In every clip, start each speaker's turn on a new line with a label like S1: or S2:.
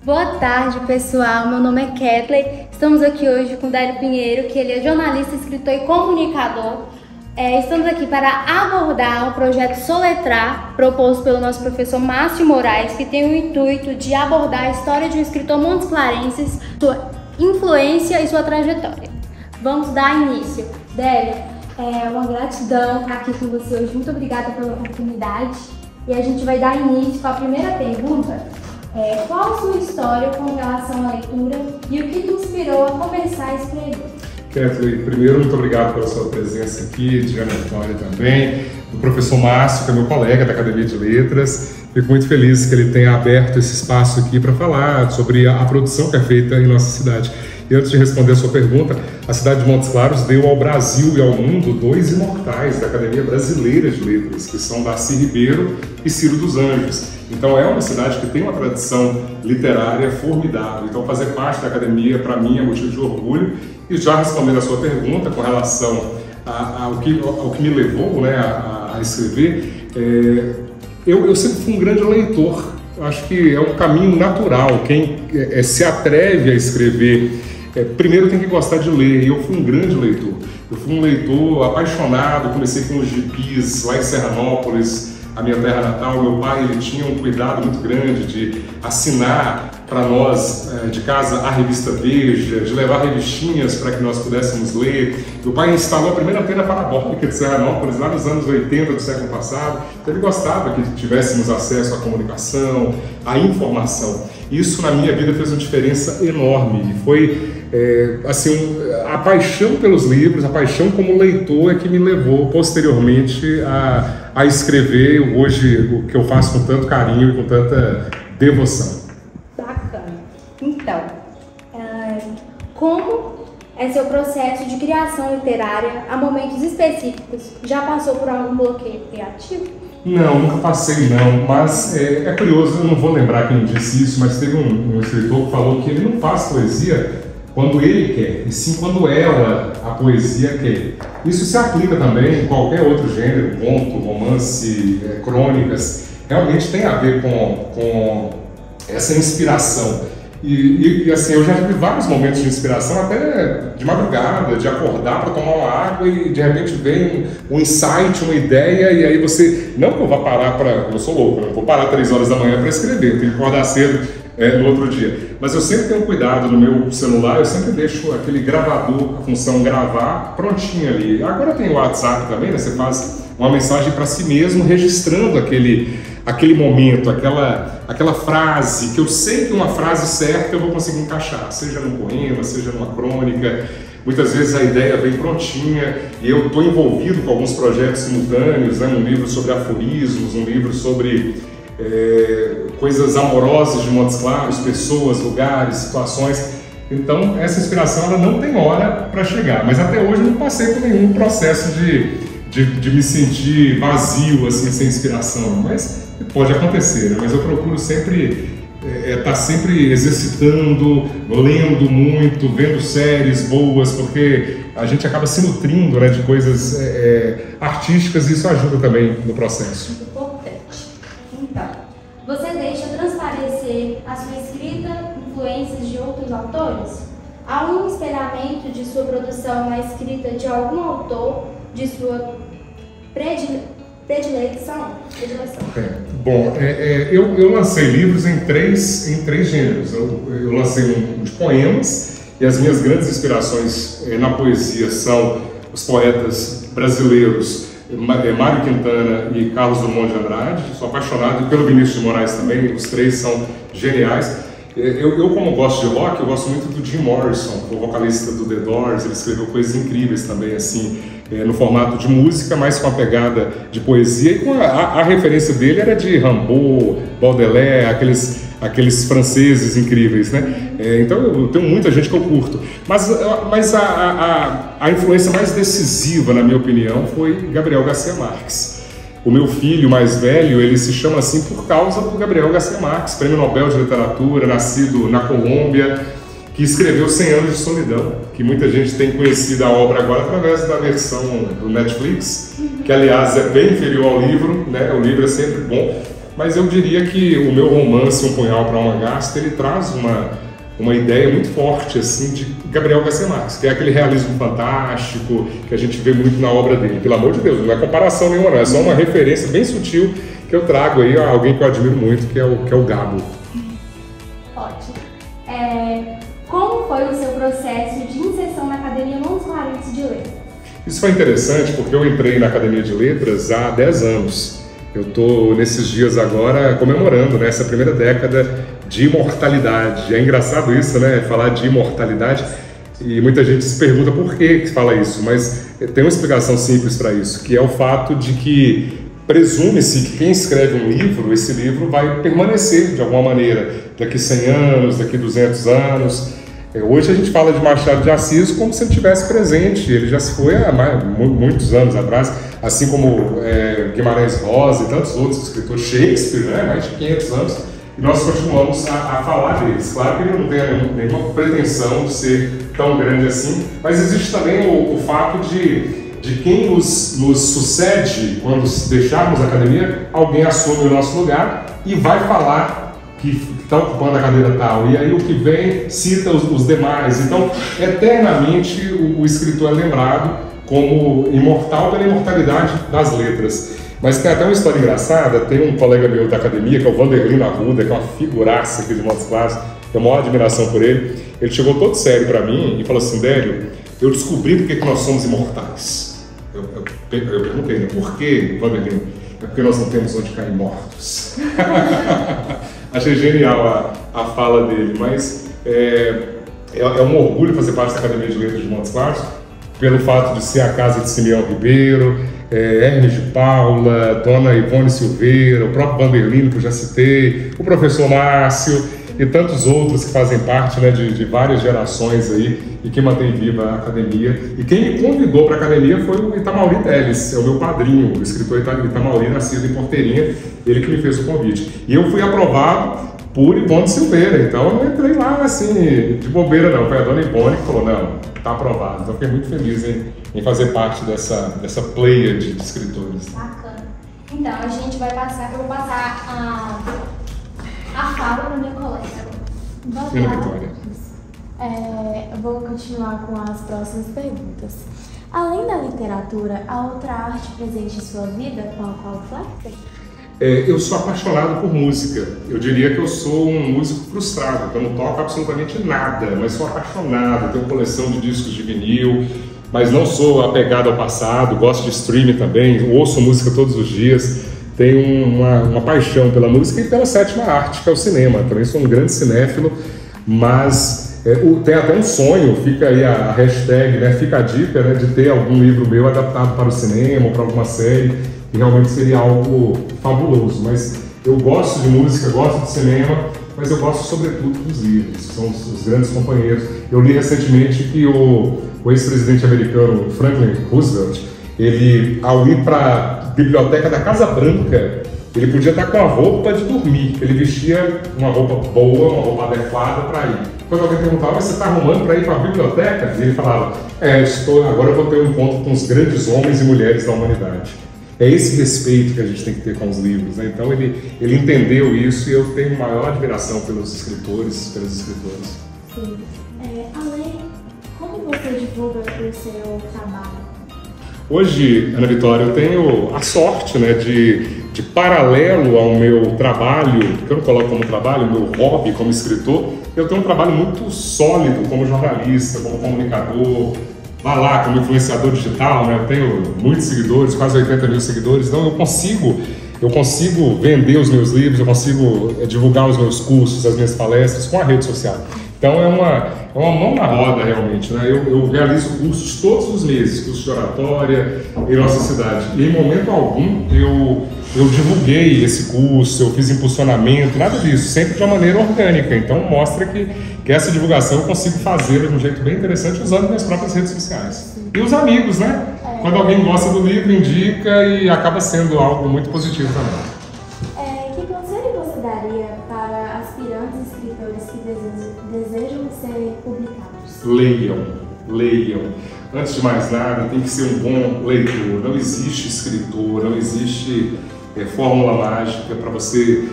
S1: Boa tarde, pessoal. Meu nome é Kathleen. Estamos aqui hoje com o Délio Pinheiro, que ele é jornalista, escritor e comunicador. Estamos aqui para abordar o projeto Soletrar, proposto pelo nosso professor Márcio Moraes, que tem o intuito de abordar a história de um escritor montesclarense, sua influência e sua trajetória. Vamos dar início. Délio, é uma gratidão estar aqui com você hoje. Muito obrigada pela oportunidade. E a gente vai dar início com a primeira pergunta. Qual a sua história com relação à leitura e o que te inspirou a começar a escrever?
S2: Kathleen, primeiro, muito obrigado pela sua presença aqui, de Ana Vitória também, do professor Márcio, que é meu colega da Academia de Letras. Fico muito feliz que ele tenha aberto esse espaço aqui para falar sobre a produção que é feita em nossa cidade. E antes de responder a sua pergunta, a cidade de Montes Claros deu ao Brasil e ao mundo dois imortais da Academia Brasileira de Letras, que são Darcy Ribeiro e Ciro dos Anjos. Então é uma cidade que tem uma tradição literária formidável. Então fazer parte da academia, para mim, é motivo de orgulho. E já respondendo a sua pergunta com relação ao que me levou, né, a escrever, eu sempre fui um grande leitor. Acho que é um caminho natural. Quem se atreve a escrever, primeiro tem que gostar de ler. E eu fui um grande leitor. Eu fui um leitor apaixonado. Comecei com os gibis lá em Serranópolis, a minha terra natal. Meu pai, ele tinha um cuidado muito grande de assinar para nós de casa a revista Veja, de levar revistinhas para que nós pudéssemos ler. Meu pai instalou a primeira antena parabólica de Serranópolis lá nos anos 80 do século passado. Então ele gostava que tivéssemos acesso à comunicação, à informação. Isso na minha vida fez uma diferença enorme. E foi a paixão pelos livros, a paixão como leitor é que me levou posteriormente a escrever hoje o que eu faço com tanto carinho e com tanta devoção.
S1: Então, como é seu processo de criação literária a momentos específicos? Já passou por algum bloqueio criativo?
S2: Não, nunca passei não, mas é curioso, eu não vou lembrar quem disse isso, mas teve um escritor que falou que ele não faz poesia quando ele quer, e sim quando a poesia quer. Isso se aplica também em qualquer outro gênero, conto, romance, crônicas, realmente tem a ver com essa inspiração. E assim, eu já tive vários momentos de inspiração, até de madrugada, de acordar para tomar uma água e de repente vem um insight, uma ideia, e aí você, não que eu vá parar eu sou louco, eu não vou parar 3 horas da manhã para escrever, eu tenho que acordar cedo no outro dia. Mas eu sempre tenho cuidado no meu celular, eu sempre deixo aquele gravador, a função gravar, prontinho ali. Agora tem o WhatsApp também, né? Você faz uma mensagem para si mesmo, registrando aquele momento, aquela frase, que eu sei que uma frase certa eu vou conseguir encaixar, seja num poema, seja numa crônica. Muitas vezes a ideia vem prontinha e eu estou envolvido com alguns projetos simultâneos, né? Um livro sobre aforismos, um livro sobre coisas amorosas de Montes Claros, pessoas, lugares, situações. Então essa inspiração ela não tem hora para chegar, mas até hoje eu não passei por nenhum processo de me sentir vazio, assim, sem inspiração, mas pode acontecer, né? Mas eu procuro sempre estar sempre exercitando, lendo muito, vendo séries boas, porque a gente acaba se nutrindo, né, de coisas artísticas e isso ajuda também no processo.
S1: Muito importante. Então, você deixa transparecer a sua escrita influências de outros autores? Há um espelhamento de sua produção na escrita de algum autor de sua predileção?
S2: Bom, eu lancei livros em três gêneros. Eu lancei um de poemas, e as minhas grandes inspirações na poesia são os poetas brasileiros Mário Quintana e Carlos Drummond de Andrade. Sou apaixonado pelo Vinícius de Moraes também, os três são geniais. Eu como gosto de rock, eu gosto muito do Jim Morrison, o vocalista do The Doors. Ele escreveu coisas incríveis também, assim, no formato de música, mas com a pegada de poesia. E a referência dele era de Rimbaud, Baudelaire, aqueles franceses incríveis, né? Então eu tenho muita gente que eu curto. Mas a influência mais decisiva, na minha opinião, foi Gabriel Garcia Marques. O meu filho mais velho, ele se chama assim por causa do Gabriel Garcia Marques, prêmio Nobel de Literatura, nascido na Colômbia, que escreveu 100 Anos de Solidão, que muita gente tem conhecido a obra agora através da versão do Netflix, que aliás é bem inferior ao livro, né? O livro é sempre bom, mas eu diria que o meu romance Um Punhal para uma Gasta, ele traz uma ideia muito forte assim de Gabriel Garcia Marques, que é aquele realismo fantástico que a gente vê muito na obra dele. Pelo amor de Deus, não é comparação nenhuma, não, é só uma referência bem sutil que eu trago aí a alguém que eu admiro muito, que é o Gabo.
S1: Ótimo. Como foi o seu processo de inserção na Academia Montes Clarice de Letras?
S2: Isso foi interessante porque eu entrei na Academia de Letras há 10 anos. Eu estou nesses dias agora comemorando, né, essa primeira década de imortalidade. É engraçado isso, né? Falar de imortalidade, e muita gente se pergunta por que fala isso, mas tem uma explicação simples para isso, que é o fato de que presume-se que quem escreve um livro, esse livro vai permanecer de alguma maneira, daqui 100 anos, daqui 200 anos. Hoje a gente fala de Machado de Assis como se ele estivesse presente, ele já se foi há muitos anos atrás, assim como Guimarães Rosa e tantos outros escritores, Shakespeare, né? Mais de 500 anos. E nós continuamos a falar deles. Claro que ele não tem nenhuma pretensão de ser tão grande assim, mas existe também o fato de quem nos sucede quando deixarmos a academia, alguém assume o nosso lugar e vai falar que está ocupando a cadeira tal, e aí o que vem cita os demais. Então, eternamente o escritor é lembrado como imortal pela imortalidade das letras. Mas tem até uma história engraçada, tem um colega meu da academia, que é o Vanderlino Arruda, que é uma figuraça aqui de Montes Claros, tenho a maior admiração por ele. Ele chegou todo sério para mim e falou assim: Délio, eu descobri por que nós somos imortais. Eu perguntei, né? Por que, Vanderlino? É porque nós não temos onde cair mortos. Achei genial a fala dele, mas é um orgulho fazer parte da Academia de Letras de Montes Claros, pelo fato de ser a casa de Simeão Ribeiro, Hermes de Paula, Dona Ivone Silveira, o próprio Vanderlino, que eu já citei, o professor Márcio e tantos outros que fazem parte, né, de várias gerações aí e que mantém viva a academia. E quem me convidou para a academia foi o Itamauri Teles, é o meu padrinho, o escritor Itamauri, nascido em Porteirinha, ele que me fez o convite. E eu fui aprovado por Ivone Silveira, então eu não entrei lá assim de bobeira não, foi a Dona Ivone que falou: não, está aprovado. Então fiquei muito feliz em fazer parte dessa pleia de escritores.
S1: Bacana. Então a gente vai passar, eu vou passar a fala para minha colega.
S2: Ana Vitória.
S3: Eu vou continuar com as próximas perguntas. Além da literatura, há outra arte presente em sua vida com a qual flerta?
S2: Eu sou apaixonado por música. Eu diria que eu sou um músico frustrado, que eu não toco absolutamente nada, mas sou apaixonado. Tenho coleção de discos de vinil, mas não sou apegado ao passado, gosto de streaming também, ouço música todos os dias. Tenho uma paixão pela música e pela sétima arte, que é o cinema. Também sou um grande cinéfilo, mas tem até um sonho, fica aí a hashtag, né, fica a dica, né, de ter algum livro meu adaptado para o cinema ou para alguma série, e realmente seria algo fabuloso. Mas eu gosto de música, gosto de cinema, mas eu gosto sobretudo dos livros, são os grandes companheiros. Eu li recentemente que o ex-presidente americano Franklin Roosevelt, ele, ao ir para a biblioteca da Casa Branca, ele podia estar com a roupa de dormir, ele vestia uma roupa boa, uma roupa adequada para ir. Quando alguém perguntava: você está arrumando para ir para a biblioteca? E ele falava: agora eu vou ter um encontro com os grandes homens e mulheres da humanidade. É esse respeito que a gente tem que ter com os livros, né? Então ele entendeu isso, e eu tenho maior admiração pelos escritores, pelas escritoras.
S3: Sim. Como você divulga o seu trabalho?
S2: Hoje, Ana Vitória, eu tenho a sorte, né, de paralelo ao meu trabalho, que eu não coloco como trabalho, meu hobby como escritor, eu tenho um trabalho muito sólido como jornalista, como comunicador, como influenciador digital, né? Eu tenho muitos seguidores, quase 80 mil seguidores, então eu consigo vender os meus livros, eu consigo divulgar os meus cursos, as minhas palestras com a rede social. Então é uma mão na roda realmente, né? Eu realizo cursos todos os meses, cursos de oratória em nossa cidade. E em momento algum eu divulguei esse curso, eu fiz impulsionamento, nada disso, sempre de uma maneira orgânica. Então mostra que essa divulgação eu consigo fazer de um jeito bem interessante usando minhas próprias redes sociais. E os amigos, né? Quando alguém gosta do livro, indica, e acaba sendo algo muito positivo também.
S3: Que conselho você daria para aspirantes escritores que desejam ser publicados? Leiam. Antes de mais nada, tem que ser um bom leitor. Não existe escritor, não existe
S2: fórmula mágica para você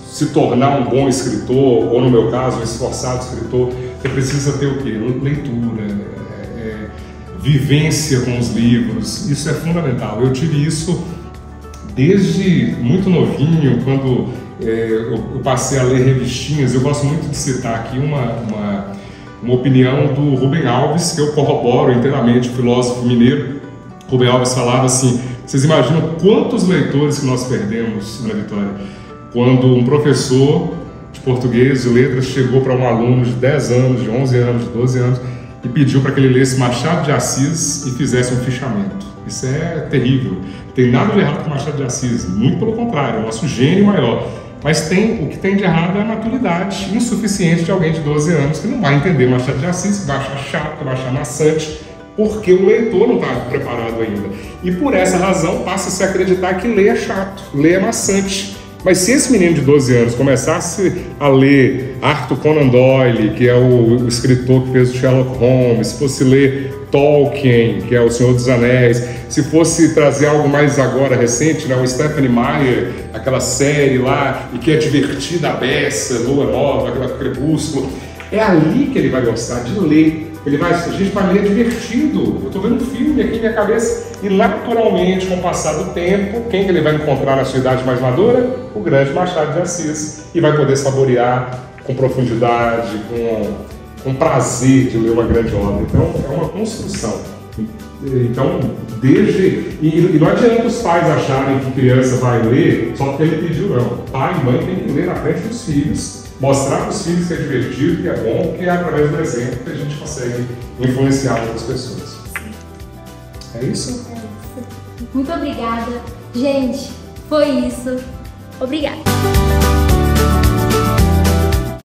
S2: se tornar um bom escritor, ou no meu caso, um esforçado escritor. Você precisa ter o quê? Leitura, vivência com os livros, isso é fundamental. Eu tive isso desde muito novinho, quando eu passei a ler revistinhas. Eu gosto muito de citar aqui uma opinião do Rubem Alves, que eu corroboro inteiramente, filósofo mineiro. Rubem Alves falava assim: vocês imaginam quantos leitores que nós perdemos na Vitória? Quando um professor de português e letras chegou para um aluno de 10 anos, de 11 anos, de 12 anos, e pediu para que ele lesse Machado de Assis e fizesse um fichamento. Isso é terrível. Não tem nada de errado com Machado de Assis, muito pelo contrário, é o nosso gênio maior. Mas o que tem de errado é a maturidade insuficiente de alguém de 12 anos que não vai entender Machado de Assis, que vai achar chato, que vai achar maçante, porque o leitor não está preparado ainda. E por essa razão passa-se a acreditar que ler é chato, ler é maçante. Mas se esse menino de 12 anos começasse a ler Arthur Conan Doyle, que é o escritor que fez o Sherlock Holmes, se fosse ler Tolkien, que é o Senhor dos Anéis, se fosse trazer algo mais agora recente, né, o Stephenie Meyer, aquela série lá, e que é divertida, a beça, Lua Nova, aquela Crepúsculo, é ali que ele vai gostar de ler. A gente vai ler divertido. Eu estou vendo um filme aqui na minha cabeça e naturalmente, com o passar do tempo, quem que ele vai encontrar na sua idade mais madura? O grande Machado de Assis. E vai poder saborear com profundidade, com prazer de ler uma grande obra. Então, é uma construção. Então, e não adianta os pais acharem que criança vai ler só porque ele pediu, não. Pai e mãe tem que ler na frente dos filhos. Mostrar para os filhos que é divertido, que é bom, que é através do exemplo que a gente consegue influenciar outras pessoas. É isso?
S1: Muito obrigada. Gente, foi isso. Obrigada.